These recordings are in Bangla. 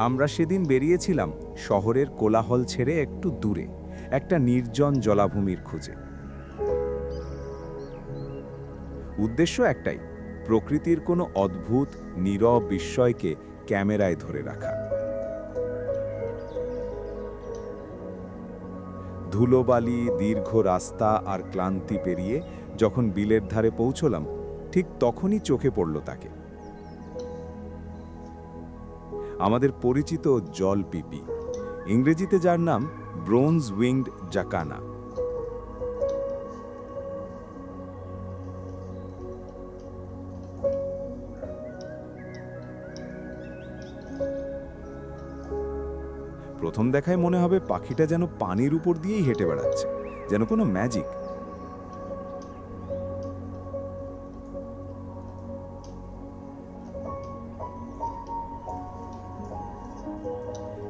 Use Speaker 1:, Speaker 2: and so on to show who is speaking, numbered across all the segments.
Speaker 1: আমরা সেদিন বেরিয়েছিলাম শহরের কোলাহল ছেড়ে একটু দূরে, একটা নির্জন জলাভূমির খুঁজে। উদ্দেশ্য একটাই, প্রকৃতির কোনো অদ্ভুত নীরব বিস্ময়কে ক্যামেরায় ধরে রাখা। ধুলোবালি, দীর্ঘ রাস্তা আর ক্লান্তি পেরিয়ে যখন বিলের ধারে পৌঁছলাম, ঠিক তখনই চোখে পড়ল তাকে। আমাদের পরিচিত জল পিপি, ইংরেজিতে যার নাম ব্রোঞ্জ উইংড জাকানা। প্রথম দেখায় মনে হবে পাখিটা যেন পানির উপর দিয়েই হেঁটে বেড়াচ্ছে, যেন কোনো ম্যাজিক।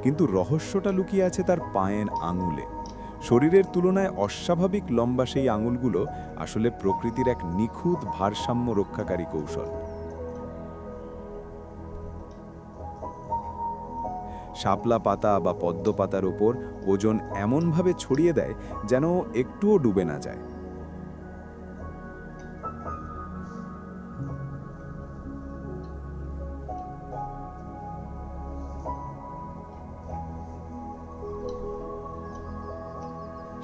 Speaker 1: কিন্তু রহস্যটা লুকিয়ে আছে তার পায়ের আঙুলে। শরীরের তুলনায় অস্বাভাবিক লম্বা সেই আঙুলগুলো আসলে প্রকৃতির এক নিখুঁত ভারসাম্য রক্ষাকারী কৌশল। শাপলা পাতা বা পদ্ম পাতার ওপর ওজন এমনভাবে ছড়িয়ে দেয় যেন একটুও ডুবে না যায়।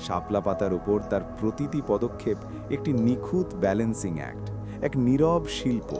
Speaker 1: শাপলা পাতার ওপর তার প্রতিটি পদক্ষেপ একটি নিখুঁত ব্যালেন্সিং অ্যাক্ট, এক নীরব শিল্প।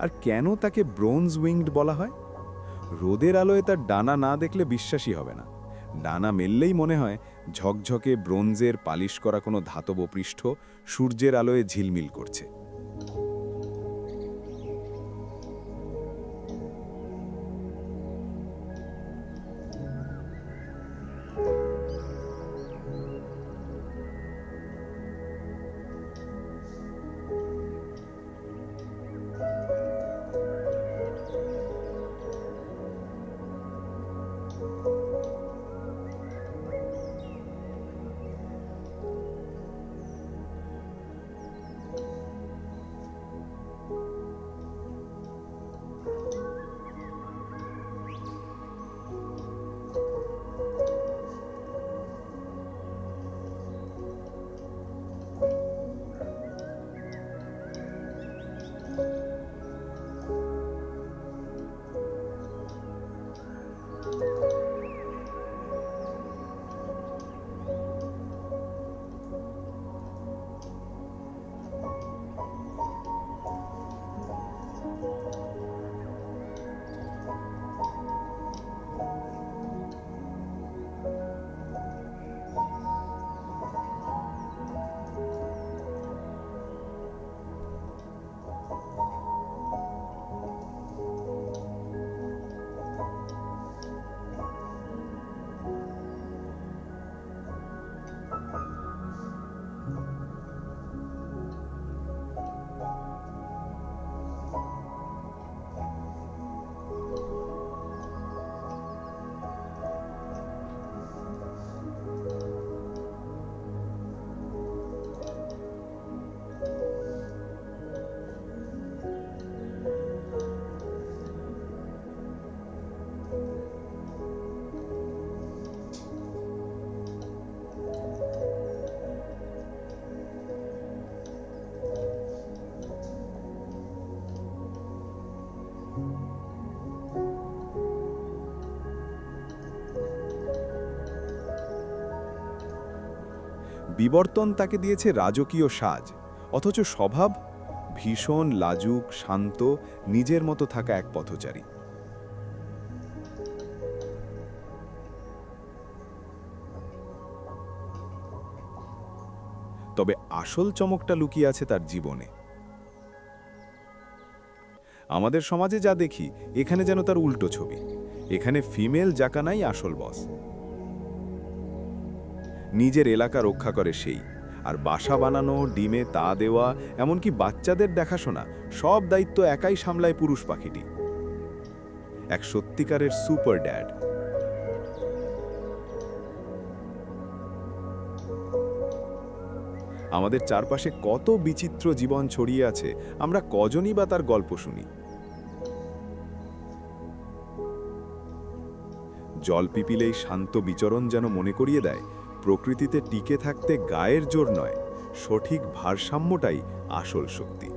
Speaker 1: আর কেন তাকে ব্রোঞ্জ উইংড বলা হয়? রোদের আলোয় তার ডানা না দেখলে বিশ্বাসই হবে না। ডানা মেললেই মনে হয় ঝকঝকে ব্রোঞ্জের পালিশ করা কোনো ধাতব পৃষ্ঠ সূর্যের আলোয় ঝিলমিল করছে। বিবর্তন তাকে দিয়েছে রাজকীয় সাজ, অথচ স্বভাব ভীষণ লাজুক, শান্ত, নিজের মতো থাকা এক পথচারী। তবে আসল চমকটা লুকিয়ে আছে তার জীবনে। আমাদের সমাজে যা দেখি, এখানে যেন তার উল্টো ছবি। এখানে ফিমেল জাকানাই আসল বস। নিজের এলাকা রক্ষা করে সেই, আর বাসা বানানো, ডিমে তা দেওয়া, এমনকি বাচ্চাদের দেখাশোনা, সব দায়িত্ব একাই সামলায় পুরুষ পাখিটি। এক সত্যিকারের সুপার ড্যাড। আমাদের চারপাশে কত বিচিত্র জীবন ছড়িয়ে আছে, আমরা কজনই বা তার গল্প শুনি। জল পিপিলেই শান্ত বিচরণ যেন মনে করিয়ে দেয়, প্রকৃতিতে টিকে থাকতে গায়ের জোর নয়, সঠিক ভারসাম্যটাই আসল শক্তি।